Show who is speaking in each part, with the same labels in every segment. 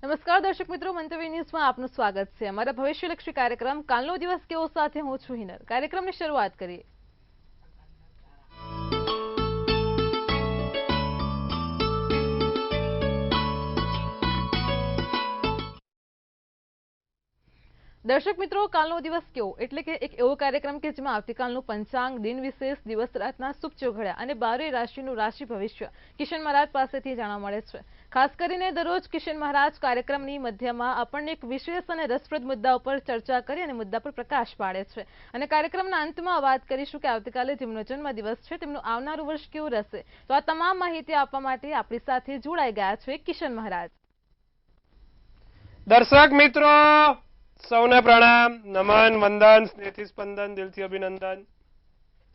Speaker 1: નમસ્કાર દર્શક મિત્રો, મંતવ્ય ન્યૂઝમાં આપનું સ્વાગત છે। અમારા ભવિષ્યલક્ષી કાર્યક્રમ કાલનો દિવસ કેવો સાથે હું છું હિનલ। કાર્યક્રમની શરૂઆત કરીએ। દર્શક મિત્રો, કાલનો દિવસ કેવો એટલે કે એક એવો કાર્યક્રમ કે જેમાં આવતીકાલનું પંચાંગ, દિન વિશેષ, દિવસ રાતના શુભ ચોઘડિયા અને 12 રાશિનું રાશિ ભવિષ્ય કિશન મહારાજ પાસેથી જાણવા મળે છે। ખાસ કરીને દરરોજ કિશન મહારાજ કાર્યક્રમની મધ્યમાં આપણને એક વિશેષ અને રસપ્રદ મુદ્દા ઉપર ચર્ચા કરી અને મુદ્દા પર પ્રકાશ પાડે છે અને કાર્યક્રમના અંતમાં વાત કરીશું કે આવતીકાલે જેમનો જન્મદિવસ છે તેમનું આવનારું વર્ષ કેવું રહેશે। તો આ તમામ માહિતી આપવા માટે આપણી સાથે જોડાઈ ગયા છે કિશન મહારાજ।
Speaker 2: દર્શક મિત્રો સૌને પ્રણામ, નમન, વંદન, સ્નેહથી સ્પંદન, દિલથી અભિનંદન।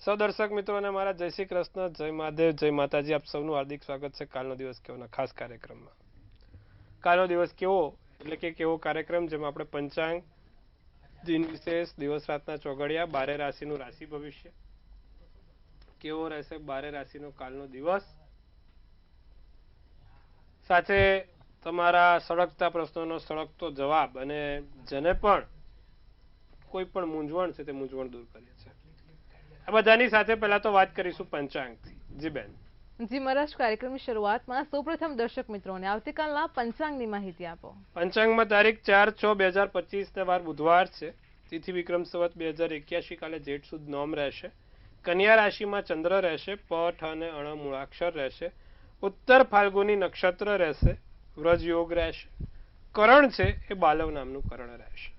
Speaker 2: સૌ દર્શક મિત્રોને મારા જય શ્રી કૃષ્ણ, જય મહાદેવ, જય માતાજી। આપ સૌનું હાર્દિક સ્વાગત છે કાલનો દિવસ કેવોના ખાસ કાર્યક્રમમાં। કાલનો દિવસ કેવો એટલે કે કેવો કાર્યક્રમ જેમાં આપણે પંચાંગ, દિન વિશેષ, દિવસ રાતના ચોઘડિયા, 12 રાશિનું રાશિ ભવિષ્ય કેવો રહેશે, 12 રાશિનો કાલનો દિવસ, સાથે તમારા સળગતા પ્રશ્નોનો સળગતો જવાબ અને જેને પણ કોઈ પણ મૂંઝવણ છે તે મૂંઝવણ દૂર કરીએ છીએ। આ બધાની સાથે પહેલા તો વાત કરીશું પંચાંગથી। જી બેન।
Speaker 1: જી મહારાજ, કાર્યક્રમની શરૂઆતમાં સૌપ્રથમ દર્શક મિત્રોને આવતીકાલના પંચાંગની માહિતી આપો।
Speaker 2: પંચાંગમાં તારીખ 4/6/2025 ને વાર બુધવાર છે। તિથિ વિક્રમ સંવત 2081, કાલે જેઠ સુદ નોમ રહેશે। કન્યા રાશિમાં ચંદ્ર રહેશે। પઠ અને અણ મૂળાક્ષર રહેશે। ઉત્તર ફાલ્ગુની નક્ષત્ર રહેશે। વ્રજ યોગ રહેશે। કરણ છે એ બાલવ નામનું કરણ રહેશે।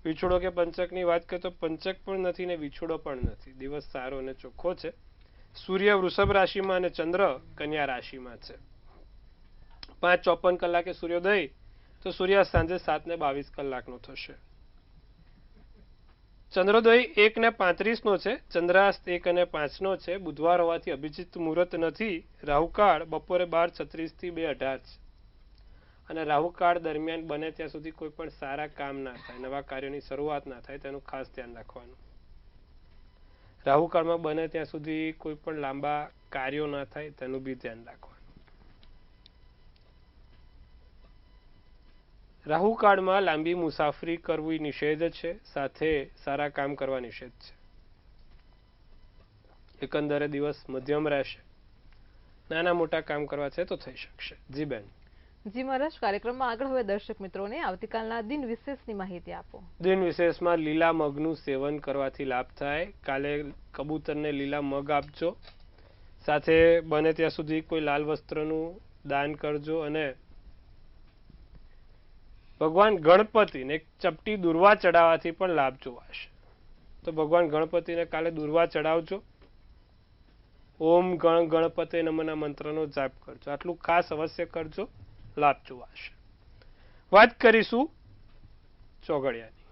Speaker 2: વિછોડો કે પંચકની વાત કરીએ તો પંચક પણ નથી ને વિછોડો પણ નથી। દિવસ સારો અને ચોખ્ખો છે। સૂર્ય વૃષભ રાશિમાં અને ચંદ્ર કન્યા રાશિમાં છે। 5:54 કલાકે સૂર્યોદય તો સૂર્યાસ્ત સાંજે 7:22 કલાકનો થશે। ચંદ્રોદય 1:35 નો છે। ચંદ્રાસ્ત 1:05 નો છે। બુધવાર હોવાથી અભિજીત મુહૂર્ત નથી। રાહુકાળ બપોરે 12:36 થી 2:18 છે અને રાહુકાળ દરમિયાન બને ત્યાં સુધી કોઈ પણ સારા કામ ના થાય, નવા કાર્યોની શરૂઆત ના થાય તેનું ખાસ ધ્યાન રાખવાનું। રાહુકાળમાં બને ત્યાં સુધી કોઈ પણ લાંબા કાર્યો ના થાય તેનું બી ધ્યાન રાખવાનું। રાહુકાળમાં લાંબી મુસાફરી કરવી નિષેધ છે, સાથે સારા કામ કરવા નિષેધ છે। એકંદરે દિવસ મધ્યમ રહેશે। નાના મોટા કામ કરવા છે તો થઈ શકશે। જી બેન।
Speaker 1: જી મહારાજ, કાર્યક્રમમાં આગળ હવે દર્શક મિત્રોને આવતીકાલના દિન વિશેષની માહિતી આપો।
Speaker 2: દિન વિશેષમાં લીલા મગનું સેવન કરવાથી લાભ થાય। કાલે કબૂતરને લીલા મગ આપજો। સાથે બને ત્યાં સુધી કોઈ લાલ વસ્ત્રનું દાન કરજો અને ભગવાન ગણપતિને એક ચપટી દુર્વા ચડાવવાથી પણ લાભ જોવાશે। તો ભગવાન ગણપતિને કાલે દુર્વા ચડાવજો। ઓમ ગણ ગણપતે નમઃના મંત્રનો જાપ કરજો। આટલું ખાસ અવશ્ય કરજો, લાભ જોવાશે। વાત કરીશું ચોઘડિયાની।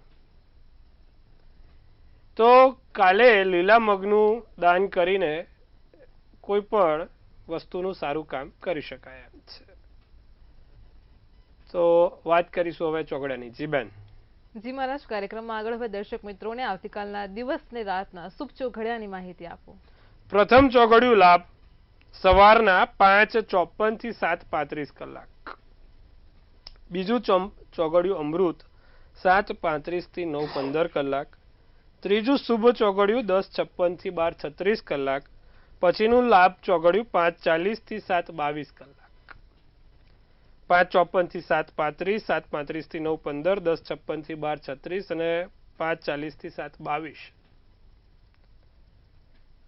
Speaker 2: તો કાલે લીલા મગનું દાન કરીને કોઈ પણ વસ્તુનું સારું કામ કરી શકાય એમ છે। તો વાત કરીશું હવે ચોઘડિયાની। જી બેન।
Speaker 1: જી મહારાજ, કાર્યક્રમમાં આગળ હવે દર્શક મિત્રોને આવતીકાલના દિવસ ને રાતના શુભ ચોઘડિયાની માહિતી આપો।
Speaker 2: પ્રથમ ચોઘડિયું લાભ સવારના 5:54 થી 7:35 કલાક। બીજું ચોઘડિયું અમૃત 7:35 થી 9:15 કલાક। ત્રીજું શુભ ચોઘડિયું 10:56 થી 12:36 કલાક। પછીનું લાભ ચોઘડિયું 5:40 થી 7:22 કલાક। 5:54 થી 7:35, 7:35 થી 9:15, 10:56 થી 12:36 અને 5:40 થી 7:22।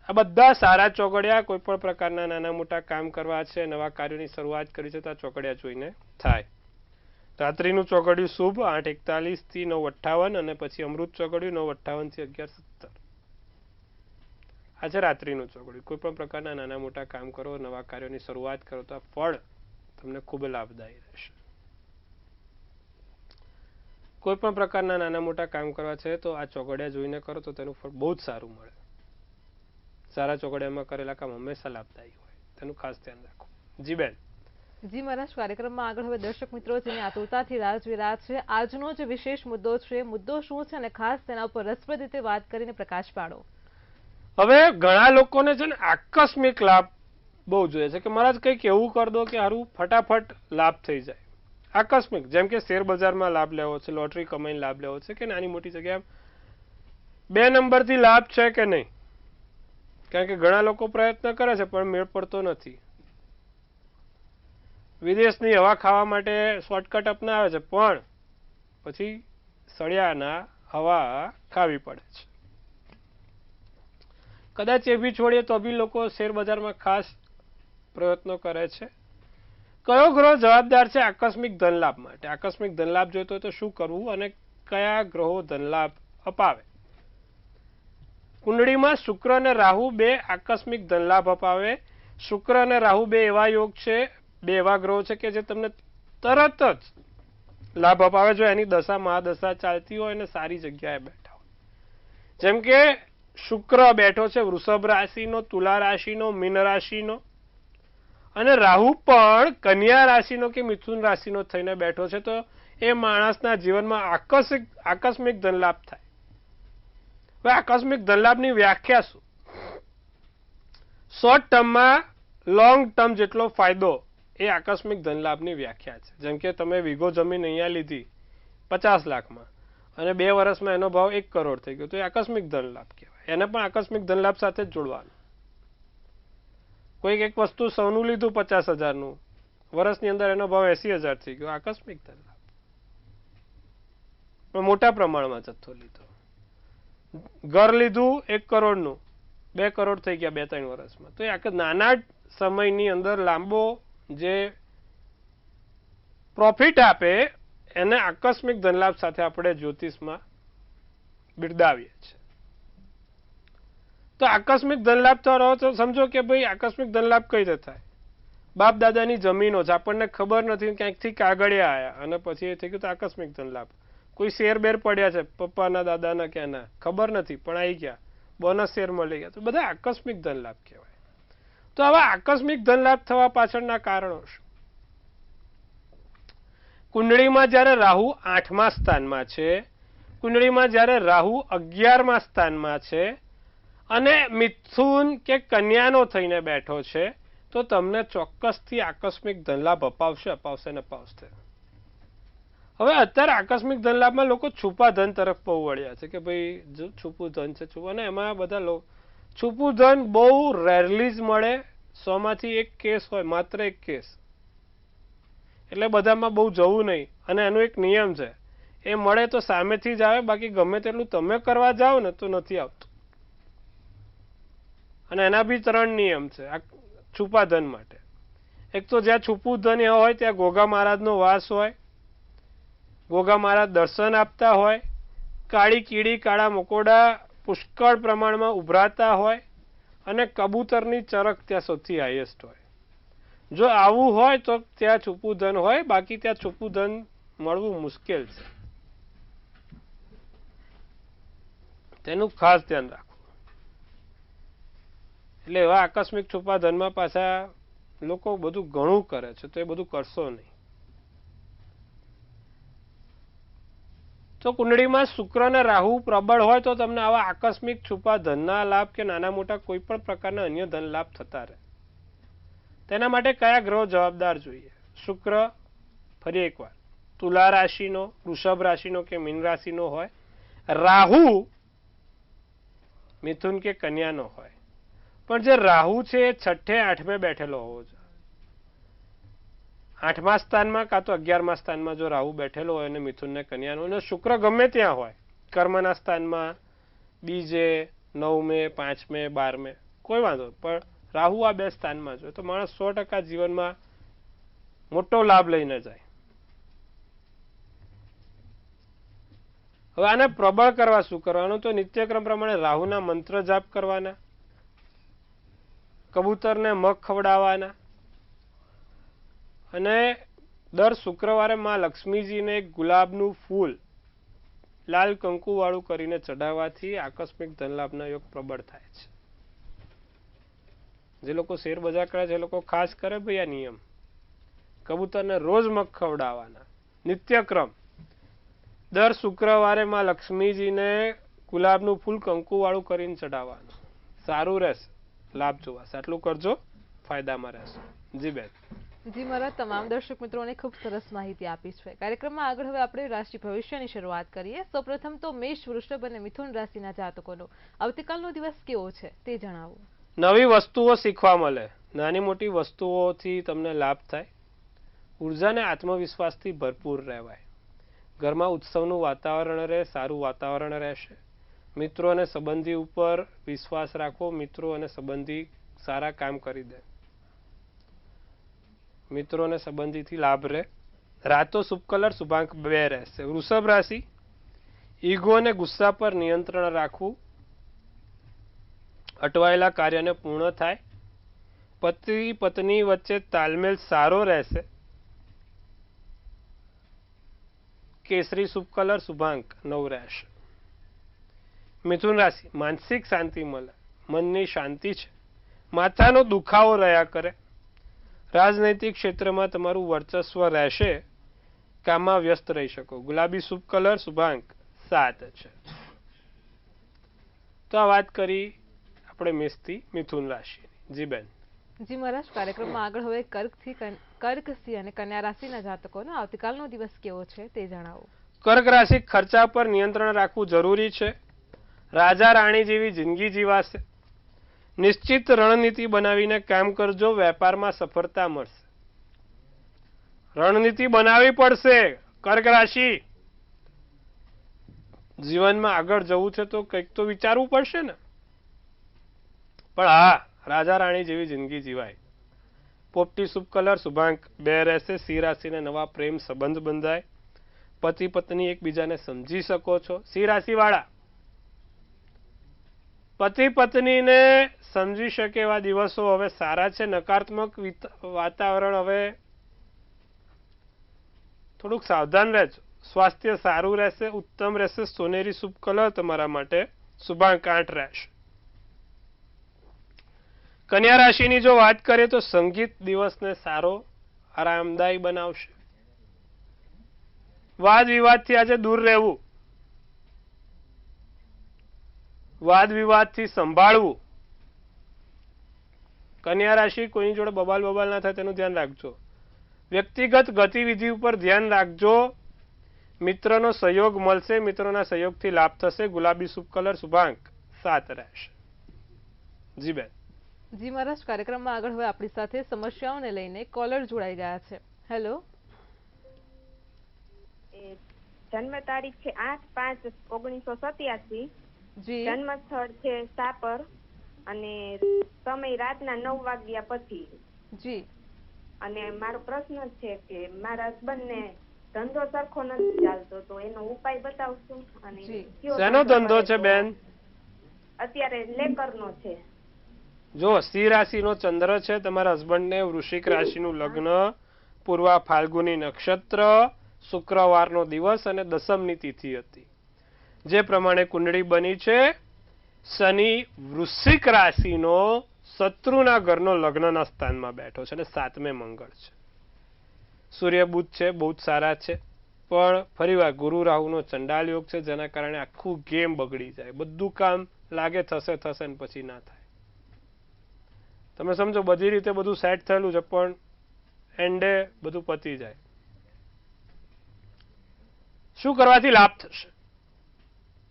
Speaker 2: આ બધા સારા ચોઘડિયા કોઈ પણ પ્રકારના નાના મોટા કામ કરવા છે, નવા કાર્યોની શરૂઆત કરી છે તો આ ચોઘડિયા જોઈને થાય। રાત્રિનું ચોઘડિયું શુભ 8:41 થી 9:58 અને પછી અમૃત ચોઘડિયું 9:58 થી 11:17। આ છે રાત્રિનું ચોઘડિયું। કોઈ પણ પ્રકારના નાના મોટા કામ કરો, નવા કાર્યોની શરૂઆત કરો તો આ ફળ તમને ખૂબ લાભદાયી રહેશે। કોઈ પણ પ્રકારના નાના મોટા કામ કરવા છે તો આ ચોઘડિયા જોઈને કરો તો તેનું ફળ બહુ જ સારું મળે। સારા ચોઘડિયામાં કરેલા કામ હંમેશા લાભદાયી હોય, તેનું ખાસ ધ્યાન રાખો। જી બેન।
Speaker 1: જી મહારાજ, કાર્યક્રમમાં આગળ હવે દર્શક મિત્રો જેની આતુરતાથી રાહ જોઈ રહ્યા છે આજનો જે વિશેષ મુદ્દો છે, મુદ્દો શું છે અને ખાસ તેના ઉપર રસપ્રદ રીતે વાત કરીને પ્રકાશ પાડો।
Speaker 2: હવે ઘણા લોકોને છે ને આકસ્મિક લાભ બહુ જોઈએ છે કે મહારાજ કંઈક એવું કરી દો કે હારું ફટાફટ લાભ થઈ જાય। આકસ્મિક, જેમ કે શેર બજારમાં લાભ લેવો છે, લોટરી કમાઈને લાભ લેવો છે, કે નાની મોટી જગ્યાએ 2 નંબરથી લાભ છે કે નહીં? કારણ કે ઘણા લોકો પ્રયત્ન કરે છે પણ મેળ પડતો નથી. વિદેશની હવા ખાવા માટે શોર્ટકટ અપનાવે છે પણ પછી સળિયાના હવા ખાવી પડે છે. કદાચ એ બી છોડીએ તો બી લોકો શેર બજારમાં ખાસ પ્રયત્નો કરે છે. કયો ગ્રહ જવાબદાર છે આકસ્મિક ધનલાભ માટે? આકસ્મિક ધનલાભ જોઈતો હોય તો શું કરવું અને કયા ગ્રહો ધનલાભ અપાવે? કુંડળીમાં શુક્ર અને રાહુ બે આકસ્મિક ધનલાભ અપાવે. શુક્ર અને રાહુ બે એવા યોગ છે, બે એવા ગ્રહો છે કે જે તમને તરત જ લાભ અપાવે જો એની દશા મહાદશા ચાલતી હોય અને સારી જગ્યાએ બેઠા હોય. જેમ કે શુક્ર બેઠો છે વૃષભ રાશિનો, તુલા રાશિનો, મીન રાશિનો, અને રાહુ પણ કન્યા રાશિનો કે મિથુન રાશિનો થઈને બેઠો છે, તો એ માણસના જીવનમાં આકસ્મિક ધનલાભ થાય. હવે આકસ્મિક ધનલાભની વ્યાખ્યા શું? શોર્ટ ટર્મમાં લોંગ ટર્મ જેટલો ફાયદો એ આકસ્મિક ધનલાભની વ્યાખ્યા છે. જેમ કે તમે વીઘો જમીન અહીંયા લીધી 50 લાખમાં અને 2 વર્ષમાં એનો ભાવ 1 કરોડ થઈ ગયો, તો એ આકસ્મિક ધનલાભ કહેવાય. એને પણ આકસ્મિક ધનલાભ સાથે જ જોડવાનું. કોઈક એક વસ્તુ સોનું લીધું 50,000નું, વર્ષની અંદર એનો ભાવ 80,000 થઈ ગયો, આકસ્મિક ધનલાભ. પણ મોટા પ્રમાણમાં જથ્થો લીધો. ઘર લીધું 1 કરોડનું, 2 કરોડ થઈ ગયા 2-3 વર્ષમાં, તો એ નાના સમયની અંદર લાંબો જે પ્રોફિટ આપે એને આકસ્મિક ધનલાભ સાથે આપણે જ્યોતિષમાં બિરદાવીએ છીએ. તો આકસ્મિક ધનલાભ તો સમજો કે ભાઈ આકસ્મિક ધનલાભ કઈ રીતે થાય? બાપ દાદાની જમીનો છે, આપણને ખબર નથી, ક્યાંકથી કાગળિયા આવ્યા અને પછી એ થઈ ગયું તો આકસ્મિક ધનલાભ. કોઈ શેર બેર પડ્યા છે પપ્પાના દાદાના ક્યાંના, ખબર નથી પણ આવી ગયા, બોનસ શેર મળી ગયા, તો બધા આકસ્મિક ધનલાભ કહેવાય. તો આવા આકસ્મિક ધનલાભ થવા પાછળના કારણો શું? કુંડળીમાં જ્યારે રાહુ 8મા સ્થાનમાં છે, કુંડળીમાં જ્યારે રાહુ 11મા સ્થાનમાં છે અને મિથુન કે કન્યાનો થઈને બેઠો છે, તો તમને ચોક્કસથી આકસ્મિક ધનલાભ અપાવશે ને અપાવશે. હવે અત્યારે આકસ્મિક ધનલાભમાં લોકો છુપા ધન તરફ બહુ વળ્યા છે કે ભાઈ છુપું ધન છે, છુપું, અને એમાં બધા છુપું ધન બહુ રેરલી જ મળે. 100માંથી 1 કેસ હોય, માત્ર 1 કેસ, એટલે બધામાં બહુ જવું નહીં. અને એનો એક નિયમ છે, એ મળે તો સામેથી જ આવે, બાકી ગમે તેટલું તમે કરવા જાઓ ને તો નથી આવતું. અને એના બી 3 નિયમ છે આ છુપા ધન માટે. એક તો જ્યાં છુપું ધન હોય ત્યાં ગોગા મહારાજનો વાસ હોય, ગોગા મહારાજ દર્શન આપતા હોય, કાળી કીડી કાળા મકોડા પુષ્કળ પ્રમાણમાં ઉભરાતા હોય, અને કબૂતરની ચરક ત્યાં સૌથી હાઈએસ્ટ હોય. જો આવું હોય તો ત્યાં છુપું ધન હોય, બાકી ત્યાં છુપું ધન મળવું મુશ્કેલ છે. તેનું ખાસ ધ્યાન રાખવું. એટલે એવા આકસ્મિક છુપા ધનમાં પાછા લોકો બધું ઘણું કરે છે, તો એ બધું કરશો નહીં. તો કુંડળીમાં શુક્ર અને રાહુ પ્રબળ હોય તો તમને આવા આકસ્મિક છુપા ધનના લાભ કે નાના મોટા કોઈ પણ પ્રકારના અન્ય ધન લાભ થતા રહે. તેના માટે કયા ગ્રહો જવાબદાર જોઈએ? શુક્ર ફરી એકવાર તુલા રાશિનો, વૃષભ રાશિનો કે મીન રાશિનો હોય, રાહુ મિથુન કે કન્યાનો હોય. પણ જે રાહુ છે એ 6ઠે 8મે બેઠેલો હોવો જોઈએ. 8મા સ્થાનમાં કાં તો 11મા સ્થાનમાં જો રાહુ બેઠેલો હોય અને મિથુન ને કન્યાનો, અને શુક્ર ગમે ત્યાં હોય, કર્મના સ્થાનમાં, બીજે, 9મે, 5મે, 12મે, કોઈ વાંધો, પણ રાહુ આ 2 સ્થાનમાં જોઈએ તો માણસ 100% જીવનમાં મોટો લાભ લઈને જાય. હવે આને પ્રબળ કરવા શું કરવાનું? તો નિત્યક્રમ પ્રમાણે રાહુના મંત્ર જાપ કરવાના, કબૂતરને મગ ખવડાવવાના, અને દર શુક્રવારે માં લક્ષ્મીજીને એક ગુલાબનું ફૂલ લાલ કંકુ વાળું કરીને ચઢાવવાથી આકસ્મિક ધનલાભના યોગ પ્રબળ થાય છે. જે લોકો શેર બજાર કરે છે એ લોકો ખાસ કરે ભાઈ આ નિયમ. કબૂતરને રોજ મગ ખવડાવવાના, નિત્યક્રમ. દર શુક્રવારે માં લક્ષ્મીજીને ગુલાબનું ફૂલ કંકુ વાળું કરીને ચઢાવવાનું. સારું રહેશે, લાભ જોવાશે. આટલું કરજો, ફાયદામાં રહેશે. જી બેન.
Speaker 1: જી મારા તમામ દર્શક મિત્રોને ખૂબ સરસ માહિતી આપી છે. કાર્યક્રમમાં આગળ હવે આપણે રાશિ ભવિષ્યની શરૂઆત કરીએ. સૌપ્રથમ તો મેષ, વૃષભ અને મિથુન રાશિના જાતકોનો આવતીકાલનો દિવસ કેવો છે તે જણાવો.
Speaker 2: નવી વસ્તુઓ શીખવા મળે, નાની મોટી વસ્તુઓથી તમને લાભ થાય, ઉર્જા અને આત્મવિશ્વાસથી ભરપૂર રહેવાય, ઘરમાં ઉત્સવનું વાતાવરણ રહે, સારું વાતાવરણ રહેશે. મિત્રો અને સંબંધી ઉપર વિશ્વાસ રાખો, મિત્રો અને સંબંધી સારા કામ કરી દે, મિત્રો અને સંબંધીથી લાભ રહે. રાતો શુભ કલર શુભાંક 2 રહેશે. વૃષભ રાશિ, ઈગો અને ગુસ્સા પર નિયંત્રણ રાખવું, અટવાયેલા કાર્યને પૂર્ણ થાય, પતિ પત્ની વચ્ચે તાલમેલ સારો રહેશે. કેસરી શુભ કલર શુભાંક 9 રહેશે. મિથુન રાશિ, માનસિક શાંતિ મળે, મનની શાંતિ છે, માથાનો દુખાવો રહ્યા કરે, રાજનૈતિક ક્ષેત્રમાં તમારું વર્ચસ્વ રહેશે, કામમાં વ્યસ્ત રહી શકો. ગુલાબી શુભ કલર શુભાંક 7 છે. તો આ વાત કરી આપણે મેષથી મિથુન રાશિની. જી બેન.
Speaker 1: જી મહારાજ, કાર્યક્રમમાં આગળ હવે કર્ક, સિંહ અને કન્યા રાશિના જાતકોનો આવતીકાલનો દિવસ કેવો છે તે જણાવો.
Speaker 2: કર્ક રાશિ, ખર્ચા પર નિયંત્રણ રાખવું જરૂરી છે, રાજા રાણી જેવી જિંદગી જીવાશે, નિશ્ચિત રણનીતિ બનાવીને કામ કરજો, વેપારમાં સફળતા મળશે. રણનીતિ બનાવવી પડશે કર્ક રાશિ. જીવનમાં આગળ જવું છે તો કંઈક તો વિચારવું પડશે ને. પણ હા, રાજા રાણી જેવી જિંદગી જીવાય. પોપટી શુભ કલર શુભાંક 2 રહેશે. સિંહ રાશિને નવા પ્રેમ સંબંધ બંધાય, પતિ પત્ની એકબીજાને સમજી શકો છો. સિંહ રાશિ વાળા, પતિ પત્નીને સમજી શકે એવા દિવસો હવે સારા છે. નકારાત્મક વાતાવરણ હવે થોડુંક સાવધાન રહેજો. સ્વાસ્થ્ય સારું રહેશે, ઉત્તમ રહેશે. સોનેરી શુભ કલર તમારા માટે શુભાંક 8 રહેશે. કન્યા રાશિની જો વાત કરીએ તો સંગીત દિવસને સારો આરામદાયી બનાવશે. વાદ વિવાદથી આજે દૂર રહેવું, વાદ વિવાદથી સંભાળવું. કન્યા રાશિ, કોઈની જોડે બબાલ ના થાય તેનું ધ્યાન રાખજો. વ્યક્તિગત ગતિવિધિ ઉપર ધ્યાન રાખજો. મિત્રનો સહયોગ મળશે, મિત્રોના સહયોગથી લાભ થશે. ગુલાબી શુભ કલર શુભાંક 7 રહેશે. જી બેન.
Speaker 1: જી મહારાજ, કાર્યક્રમમાં આગળ હવે આપણી સાથે સમસ્યાઓને લઈને કોલર જોડાઈ ગયા છે. હેલો.
Speaker 3: જન્મ તારીખ છે 8/5/1987.
Speaker 1: જી.
Speaker 3: જન્મ સ્થળ છે સાપર અને સમય રાતના 9 વાગ્યા પછી.
Speaker 1: જી.
Speaker 3: અને મારો પ્રશ્ન છે કે મારા હસબન્ડને ધંધો સરખો નથી ચાલતો, તો એનો ઉપાય બતાવશો? અને
Speaker 2: શેનો ધંધો છે બેન?
Speaker 3: અત્યારે લેકરનો છે.
Speaker 2: જો સિંહ રાશિનો ચંદ્ર છે, તમારા હસબન્ડને વૃશ્ચિક રાશિનું લગ્ન, પૂર્વા ફાલ્ગુની નક્ષત્ર, શુક્રવારનો દિવસ અને દસમની તિથિ હતી. જે પ્રમાણે કુંડળી બની છે, શનિ વૃશ્ચિક રાશિનો શત્રુના ઘરનો લગ્નના સ્થાનમાં બેઠો છે અને 7મે મંગળ છે. સૂર્ય બુધ છે, બહુ જ સારા છે, પણ ફરીવાર ગુરુ રાહુનો ચંડાલ યોગ છે, જેના કારણે આખું ગેમ બગડી જાય. બધું કામ લાગે થશે ને પછી ના થાય. તમે સમજો બધી રીતે બધું સેટ થયેલું છે, પણ એન્ડે બધું પતી જાય. શું કરવાથી લાભ થશે?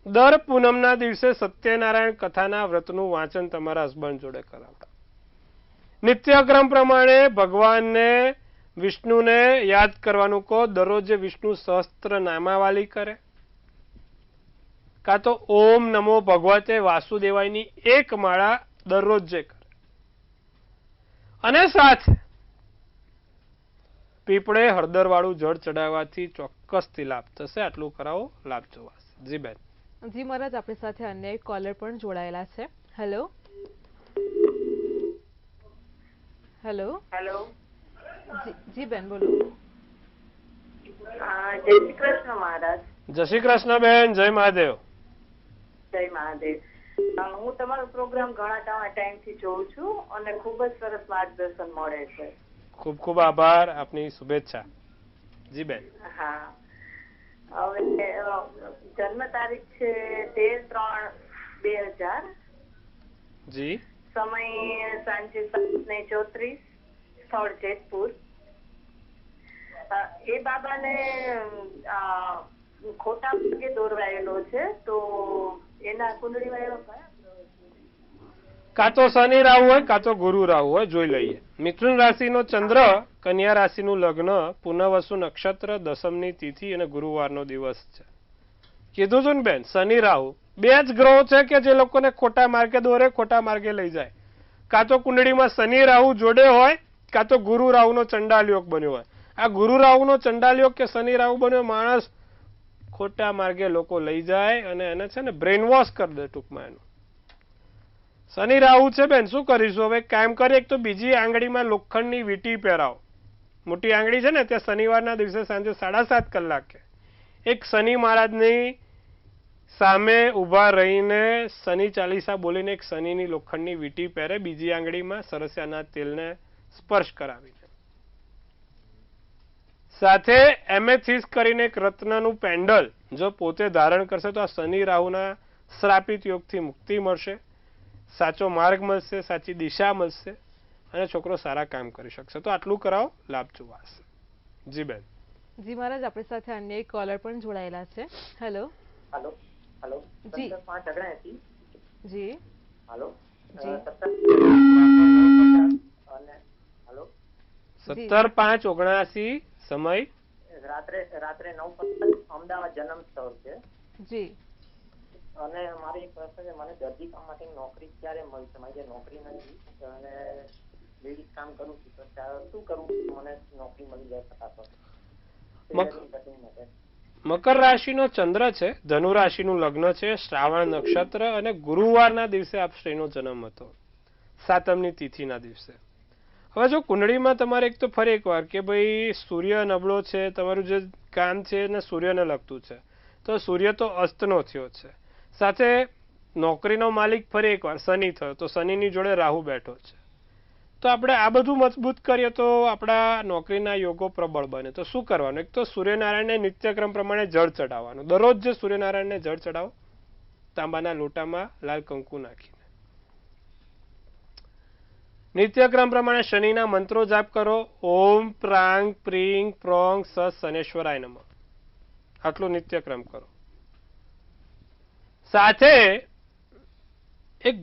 Speaker 2: દર પૂનમના દિવસે સત્યનારાયણ કથાના વ્રતનું વાંચન તમારા હસબન્ડ જોડે કરાવતા. નિત્યક્રમ પ્રમાણે ભગવાનને વિષ્ણુને યાદ કરવાનું કહો. દરરોજ વિષ્ણુ સહસ્ત્ર નામાવાલી કરે, કાં તો ઓમ નમો ભગવતે વાસુદેવાયની 1 માળા દરરોજ જે કરે, અને સાથે પીપળે હળદરવાળું જળ ચડાવવાથી ચોક્કસથી લાભ થશે. આટલું કરાવો, લાભ જોવાશે. જી બેન.
Speaker 1: જી મહારાજ, આપણી સાથે અન્ય એક કોલર પણ જોડાયેલા છે. હેલો. હેલો.
Speaker 3: હેલો.
Speaker 1: જી બેન, બોલો.
Speaker 3: જય શ્રી કૃષ્ણ મહારાજ.
Speaker 2: જય શ્રી કૃષ્ણ બેન. જય મહાદેવ.
Speaker 3: જય મહાદેવ. હું તમારો પ્રોગ્રામ ઘણા ટાઈમથી જોઉં છું અને ખૂબ જ સરસ માર્ગદર્શન મળે છે.
Speaker 2: ખૂબ ખૂબ આભાર, આપની શુભેચ્છા. જી બેન.
Speaker 3: હા, હવે જન્મ તારીખ છે 13/3/2000.
Speaker 2: જી.
Speaker 3: સમય સાંજે 7:34, સ્થળ જેતપુર. એ બાબાને ખોટા માર્ગે દોરવાયેલો છે, તો એના કુંડળીમાં એવા કયા ગ્રહો છે?
Speaker 2: કાં તો શનિ રાહુ હોય કાં તો ગુરુ રાહુ હોય. જોઈ લઈએ. મિથુન રાશિનો ચંદ્ર, કન્યા રાશિનું લગ્ન, પુનઃવસુ નક્ષત્ર, દસમની તિથિ અને ગુરુવારનો દિવસ છે. કીધું છું ને બેન, શનિ રાહુ બે જ ગ્રહો છે કે જે લોકોને ખોટા માર્ગે દોરે, ખોટા માર્ગે લઈ જાય. કાં તો કુંડળીમાં શનિ રાહુ જોડે હોય કાં તો ગુરુ રાહુનો ચંડાલ યોગ બન્યો હોય. આ ગુરુ રાહુનો ચંડાલ યોગ કે શનિ રાહુ બન્યો, માણસ ખોટા માર્ગે લોકો લઈ જાય અને એને છે ને બ્રેન વોશ કરી દે ટૂંકમાં. એનું શનિ રાહુ છે બેન, શું કરીશું હવે? કામ કરીએ, એક તો બીજી આંગળીમાં લોખંડની વીંટી પહેરાવો. મોટી આંગળી છે ને ત્યાં શનિવારના દિવસે સાંજે 7:30 કલાકે એક શનિ મહારાજની સામે ઊભા રહીને શનિ ચાલીસા બોલીને એક શનિની લોખંડની વીંટી પહેરે, બીજી આંગળીમાં સરસિયાના તેલને સ્પર્શ કરાવીને. સાથે એમેથિસ કરીને એક રત્નનું પેન્ડલ જો પોતે ધારણ કરશે તો આ શનિ રાહુના શ્રાપિત યોગથી મુક્તિ મળશે, સાચો માર્ગ મળશે, સાચી દિશા મળશે અને છોકરો સારા કામ કરી શકશે. તો આટલું કરાવો, લાભ જોવાશે. જી બેન.
Speaker 1: જી મહારાજ, આપણી સાથે અન્ય એક કોલર પણ જોડાયેલા છે. હેલો.
Speaker 3: હેલો. હેલો.
Speaker 1: જી.
Speaker 3: 579
Speaker 1: જી.
Speaker 3: હેલો.
Speaker 1: જી.
Speaker 2: 17/5/79 સમય
Speaker 3: રાત્રે 9:15 અમદાવાદ જન્મ સ્થળ છે.
Speaker 1: જી.
Speaker 3: અને મારી એક પ્રશ્ન છે, મને દર્દી કામ માટે નોકરી ક્યારે મળશે? મારી નોકરી નથી અને લેડીઝ કામ કરું છું, તો શું કરવું મને નોકરી મળી જાય ફટાફટ?
Speaker 2: મકર રાશિનો ચંદ્ર છે, ધનુ રાશિનું લગ્ન છે, શ્રાવણ નક્ષત્ર અને ગુરુવારના દિવસે આપ શ્રીનો જન્મ હતો, સાતમની તિથિના દિવસે. હવે જો કુંડળીમાં તમારે એક તો ફરી એકવાર કે ભાઈ સૂર્ય નબળો છે, તમારું જે કામ છે ને સૂર્યને લગતું છે, તો સૂર્ય તો અસ્તનો થયો છે. સાથે નોકરીનો માલિક ફરી એકવાર શનિ થયો, તો શનિની જોડે રાહુ બેઠો છે. તો આપણે આ બધું મજબૂત કરીએ તો આપણા નોકરીના યોગો પ્રબળ બને. તો શું કરવાનું? એક તો સૂર્યનારાયણને નિત્યક્રમ પ્રમાણે જળ ચડાવવાનું. દરરોજ જે સૂર્યનારાયણને જળ ચડાવો, તાંબાના લોટામાં લાલ કંકુ નાખીને. નિત્યક્રમ પ્રમાણે શનિના મંત્રો જાપ કરો. ઓમ પ્રાંગ પ્રીંગ પ્રોંગ સ શનેશ્વરાય નમઃ. આટલું નિત્યક્રમ કરો. સાથે એક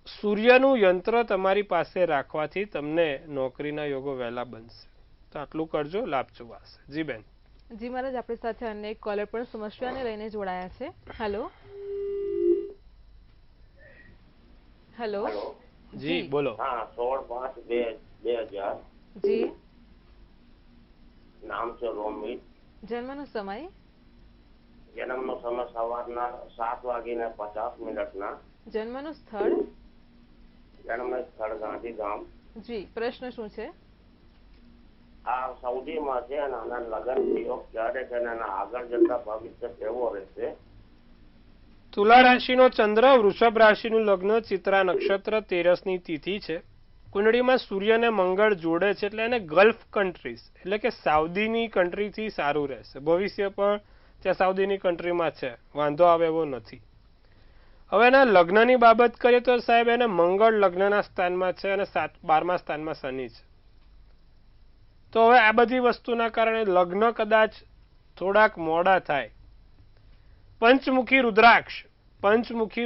Speaker 2: સૂર્યનું યંત્ર તમારી પાસે રાખવાથી તમને નોકરીના યોગો વહેલા બનશે. તો આટલું કરજો, લાભ જોવાશે. જી બેન.
Speaker 1: જી મહારાજ, આપણી સાથે અન્ય એક કોલર પણ સમસ્યાને લઈને જોડાયા છે. હેલો. હેલો.
Speaker 2: જી બોલો.
Speaker 4: હા, 16/5/2000.
Speaker 1: જી.
Speaker 4: નામ છે રોમિત.
Speaker 1: જન્મનો સમય?
Speaker 4: જન્મનો સમય સવારના 7:50
Speaker 1: જન્મનું સ્થળ?
Speaker 4: જન્મનું સ્થળ ગાંધીધામ.
Speaker 1: જી. પ્રશ્ન શું છે?
Speaker 4: આ સાઉદીમાં છે અને આના લગ્ન યોગ ક્યારે છે અને આગળ જતા ભવિષ્ય કેવો રહેશે?
Speaker 2: તુલા રાશિનો ચંદ્ર, વૃષભ રાશિનું લગ્ન, ચિત્રા નક્ષત્ર, 13ની તિથિ છે. કુંડળીમાં સૂર્યને મંગળ જોડે છે, એટલે એને ગલ્ફ કન્ટ્રીઝ એટલે કે સાઉદીની કન્ટ્રીથી સારું રહેશે. ભવિષ્ય પણ ત્યાં સાઉદીની કન્ટ્રીમાં છે, વાંધો આવે એવો નથી. હવે એના લગ્નની બાબત કરીએ તો સાહેબ એને મંગળ લગ્નના સ્થાનમાં છે અને 12મા સ્થાનમાં શનિ છે. તો હવે આ બધી વસ્તુના કારણે લગ્ન કદાચ થોડાક મોડા થાય. પંચમુખી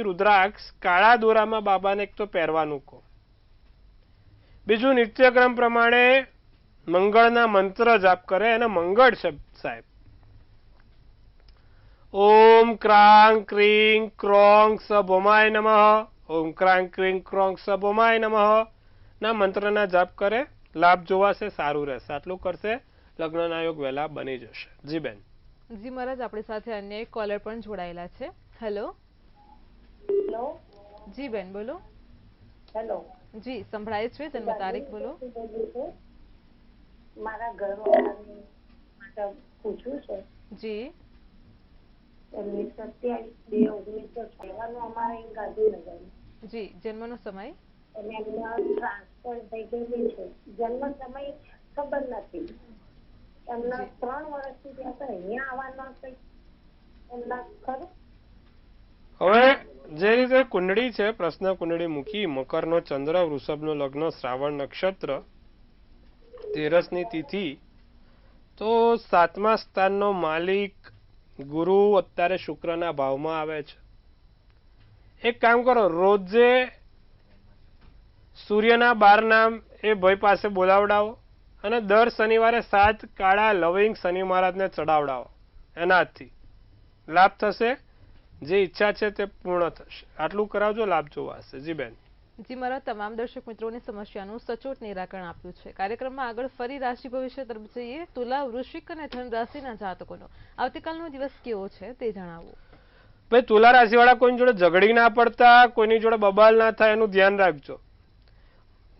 Speaker 2: રુદ્રાક્ષ કાળા દોરામાં બાબાને એક તો પહેરવાનું કહો. બીજું નિત્યક્રમ પ્રમાણે મંગળના મંત્ર જાપ કરે, અને મંગળ છે સાહેબ. ઓમ ક્રાંગ ક્રીંગ ક્રોંગ સ ભોમાય નમઃ, ઓમ ક્રાંગ ક્રીંગ ક્રોંગ સ ભોમાય નમઃ ના મંત્રના જાપ કરે, લાભ જોવાશે, સારું રહેશે. આટલું કરશે, લગ્નના યોગ વહેલા બની જશે. જી બેન.
Speaker 1: જી મહારાજ, આપણી સાથે અન્ય એક કોલર પણ જોડાયેલા છે. હેલો.
Speaker 3: હેલો.
Speaker 1: જી બેન, બોલો.
Speaker 3: હેલો.
Speaker 1: જી, સંભળાય છે. જન્મ તારીખ બોલો.
Speaker 3: મારા ઘરવાળા માટે પૂછવું છે.
Speaker 1: જી.
Speaker 3: એમની 27/2/1956 અમારે ગાંધીનગર.
Speaker 1: જી. જન્મનો સમય?
Speaker 3: અને એમના ટ્રાન્સફર થઈ ગયેલી છે. જન્મ સમય ખબર નથી. એમના 3 વર્ષથી ત્યાં તો અહીંયા આવવાનો કંઈક એમના ખરું?
Speaker 2: હવે જે રીતે કુંડળી છે, પ્રશ્ન કુંડળી મૂકી, મકરનો ચંદ્ર, વૃષભનો લગ્ન, શ્રાવણ નક્ષત્ર, 13ની તિથિ, તો 7મા સ્થાનનો માલિક ગુરુ અત્યારે શુક્રના ભાવમાં આવે છે. એક કામ કરો, રોજે સૂર્યના 12 નામ એ ભાઈ પાસે બોલાવડાવો અને દર શનિવારે 7 કાળા લવિંગ શનિ મહારાજને ચડાવડાવો. એનાથી લાભ થશે, જે ઈચ્છા છે તે પૂર્ણ થશે. આટલું કરાવજો, લાભ જોવા હશે. જી બેન.
Speaker 1: જી મારા તમામ દર્શક મિત્રોની સમસ્યાનું સચોટ નિરાકરણ આપ્યું છે. કાર્યક્રમમાં આગળ ફરી રાશિ ભવિષ્ય તરફ જઈએ. તુલા, વૃશ્ચિક અને ધન રાશિના જાતકોનો આવતીકાલનો દિવસ કેવો છે તે જણાવો.
Speaker 2: ભાઈ, તુલા રાશિવાળા કોઈની જોડે ઝઘડી ના પડતા, કોઈની જોડે બબાલ ના થાય એનું ધ્યાન રાખજો.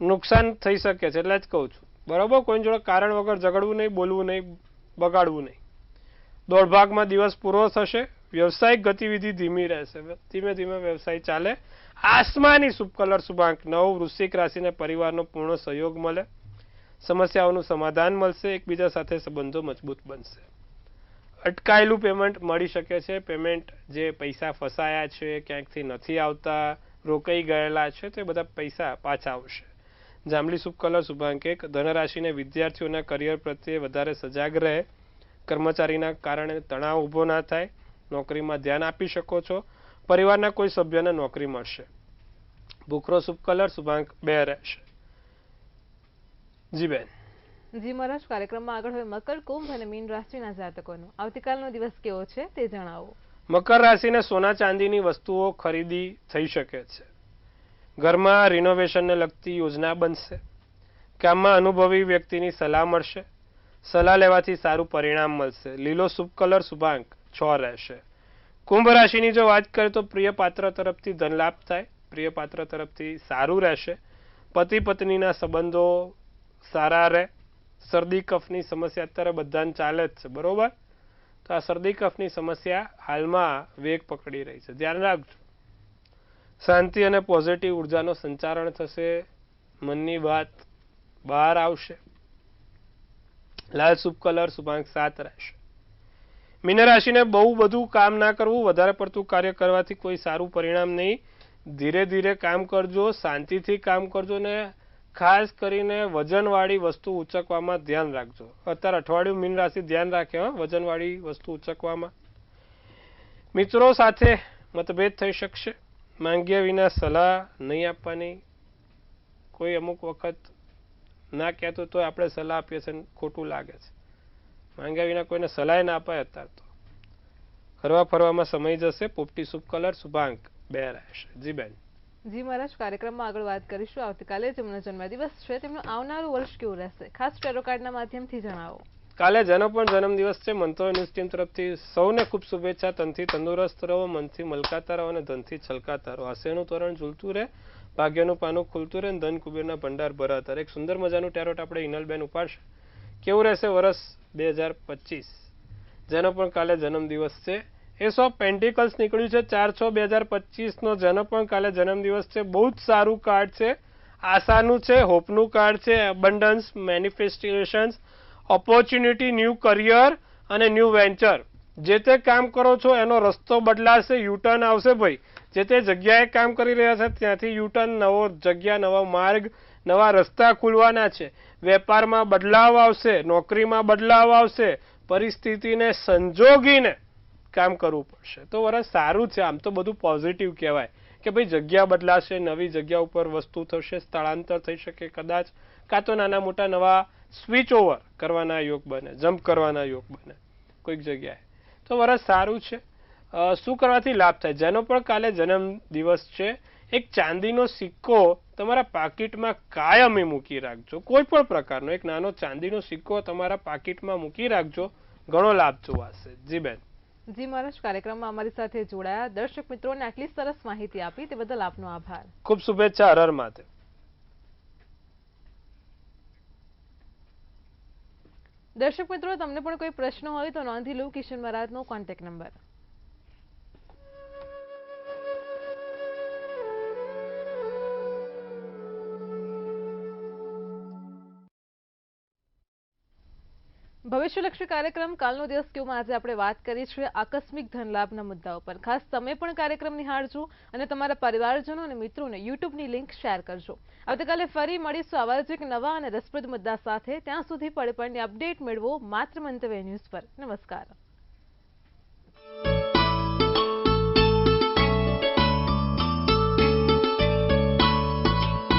Speaker 2: નુકસાન થઈ શકે છે એટલે જ કહું છું, બરોબર. કોઈની જોડે કારણ વગર ઝઘડવું નહીં, બોલવું નહીં, બગાડવું નહીં. દોઢભાગમાં દિવસ પૂરો થશે. વ્યવસાયિક ગતિવિધિ ધીમી રહેશે. ધીમે ધીમે વ્યવસાય ચાલે. આસમાની શુભ કલર શુભાંક 9. વૃશ્ચિક રાશિને પરિવારનો પૂર્ણ સહયોગ મળે. સમસ્યાઓનું સમાધાન મળશે. એકબીજા સાથે સંબંધો મજબૂત બનશે. અટકાયેલું પેમેન્ટ મળી શકે છે. પેમેન્ટ જે પૈસા ફસાયા છે, ક્યાંકથી નથી આવતા, રોકાઈ ગયેલા છે, તે બધા પૈસા પાછા આવશે. જાંબલી શુભ કલર શુભાંક 1. ધનરાશિને વિદ્યાર્થીઓના કરિયર પ્રત્યે વધારે સજાગ રહે. કર્મચારીના કારણે તણાવ ઊભો ના થાય. નોકરીમાં ધ્યાન આપી શકો છો. પરિવારના કોઈ સભ્યને નોકરી મળશે. ભૂખરો શુભ કલર શુભાંક 2 રહેશે. જી બેન.
Speaker 1: જી મહારાજ, કાર્યક્રમમાં આગળ હવે મકર, કુંભ અને મીન રાશિના જાતકોનો આવતીકાલનો દિવસ કેવો છે તે જણાવો.
Speaker 2: મકર રાશિને સોના ચાંદીની વસ્તુઓ ખરીદી થઈ શકે છે. ઘરમાં રિનોવેશનને લગતી યોજના બનશે. કામમાં અનુભવી વ્યક્તિની સલાહ મળશે. સલાહ લેવાથી સારું પરિણામ મળશે. લીલો શુભ કલર શુભાંક 6 રહેશે. કુંભ રાશિની જો વાત કરીએ તો પ્રિય પાત્ર તરફથી ધન લાભ થાય. પ્રિય પાત્ર તરફથી સારું રહેશે. પતિ પત્નીના સંબંધો સારા રહે. શરદી કફની સમસ્યા અત્યારે બધાને ચાલે જ છે, બરોબર. તો આ શરદી કફની સમસ્યા હાલમાં વેગ પકડી રહી છે, ધ્યાન રાખજો. શાંતિ અને પોઝિટિવ ઉર્જાનો સંચારણ થશે. મનની વાત બહાર આવશે. લાલ શુભ કલર શુભાંક 7 રહેશે. મીન રાશિને બહુ બધું કામ ના કરવું. વધારે પડતું કાર્ય કરવાથી કોઈ સારું પરિણામ નહીં. ધીરે ધીરે કામ કરજો, શાંતિથી કામ કરજો ને ખાસ કરીને વજનવાળી વસ્તુ ઉચકવામાં ધ્યાન રાખજો. અત્યારે અઠવાડિયું મીન રાશિ ધ્યાન રાખે વજનવાળી વસ્તુ ઉચકવામાં. મિત્રો સાથે મતભેદ થઈ શકશે. માંગ્યા વિના સલાહ નહીં આપવાની. કોઈ અમુક વખત ના કહેતો તો આપણે સલાહ આપીએ છીએ, ખોટું લાગે છે. માંગ્યા વિના કોઈને સલાહ ના અપાય. અત્યારે તો ફરવા ફરવામાં સમય જશે. પોપટી શુભ કલર શુભાંક 2 રહેશે. જી બેન.
Speaker 1: જી મહારાજ, કાર્યક્રમમાં આગળ વાત કરીશું. આવતીકાલે જેમનો જન્મદિવસ છે તેમનું આવનારું વર્ષ કેવું રહેશે, ખાસ ટેરો કાર્ડના માધ્યમથી જણાવો.
Speaker 2: કાલે જેનો પણ જન્મદિવસ છે, મંત્રો ન્યૂઝ ટીમ તરફથી સૌને ખૂબ શુભેચ્છા. તનથી તંદુરસ્ત રહો, મનથી મલકાતા રહો અને ધનથી છલકાતા રહો. આશયનું તોરણ ઝૂલતું રહે, ભાગ્યનું પાનું ખુલતું રહે, ધન કુબેરના ભંડાર ભરાતા રહે. એક સુંદર મજાનું ટેરોટ આપણે હિનલબેન ઉપાડશે. કેવું રહેશે વર્ષ 2025? જેનો પણ કાલે જન્મદિવસ છે. એસ ઓફ પેન્ટિકલ્સ નીકળ્યું છે 4/6/2025 નો. જેનો પણ કાલે જન્મદિવસ છે, બહુ જ સારું કાર્ડ છે. આશાનું છે, હોપનું કાર્ડ છે. એબન્ડન્સ, મેનિફેસ્ટેશન્સ, ઓપોર્ચ્યુનિટી, ન્યૂ કરિયર અને ન્યૂ વેન્ચર. જે તે કામ કરો છો એનો રસ્તો બદલાશે, યુટર્ન આવશે ભાઈ. જે તે જગ્યાએ કામ કરી રહ્યા છે ત્યાંથી યુટર્ન, નવો જગ્યા, નવા માર્ગ, નવા રસ્તા ખુલવાના છે. વેપારમાં બદલાવ આવશે, નોકરીમાં બદલાવ આવશે. પરિસ્થિતિને સંજોગીને કામ કરવું પડશે. તો વરસ સારું છે. આમ તો બધું પોઝિટિવ કહેવાય કે ભાઈ જગ્યા બદલાશે, નવી જગ્યા ઉપર વસ્તુ થશે, સ્થળાંતર થઈ શકે કદાચ, કાં તો નાના મોટા નવા સ્વિચ ઓવર કરવાના યોગ બને, જમ્પ કરવાના યોગ બને કોઈક જગ્યાએ. તો વરસ સારું છે. શું કરવાથી લાભ થાય? જેનો પણ કાલે જન્મ દિવસ છે, એક ચાંદીનો સિક્કો તમારા પાકીટમાં કાયમી મૂકી રાખજો. કોઈ પણ પ્રકારનો એક નાનો ચાંદીનો સિક્કો તમારા પાકીટમાં મૂકી રાખજો. ઘણો લાભ જોવાશે. જી બેન.
Speaker 1: જી મહારાજ, કાર્યક્રમમાં અમારી સાથે જોડાયા દર્શક મિત્રોને આટલી સરસ માહિતી આપી તે બદલ આપનો આભાર.
Speaker 2: ખૂબ શુભેચ્છા. હર હર મહાદેવ.
Speaker 1: દર્શક મિત્રો, તમને પણ કોઈ પ્રશ્ન હોય તો નોંધી લો કિશન મહારાજનો કોન્ટેક્ટ નંબર. ભવિષ્યલક્ષી કાર્યક્રમ કાલનો દિવસ કેવમાં આજે આપણે વાત કરી છે આકસ્મિક ધનલાભના મુદ્દાઓ પર. ખાસ તમે પણ કાર્યક્રમ નિહાળજો અને તમારા પરિવારજનો અને મિત્રોને યુટ્યુબની લિંક શેર કરજો. આવતીકાલે ફરી મળીશું આવા જ એક નવા અને રસપ્રદ મુદ્દા સાથે. ત્યાં સુધી પળે પળની અપડેટ મેળવો માત્ર મંતવ્ય ન્યૂઝ પર. નમસ્કાર.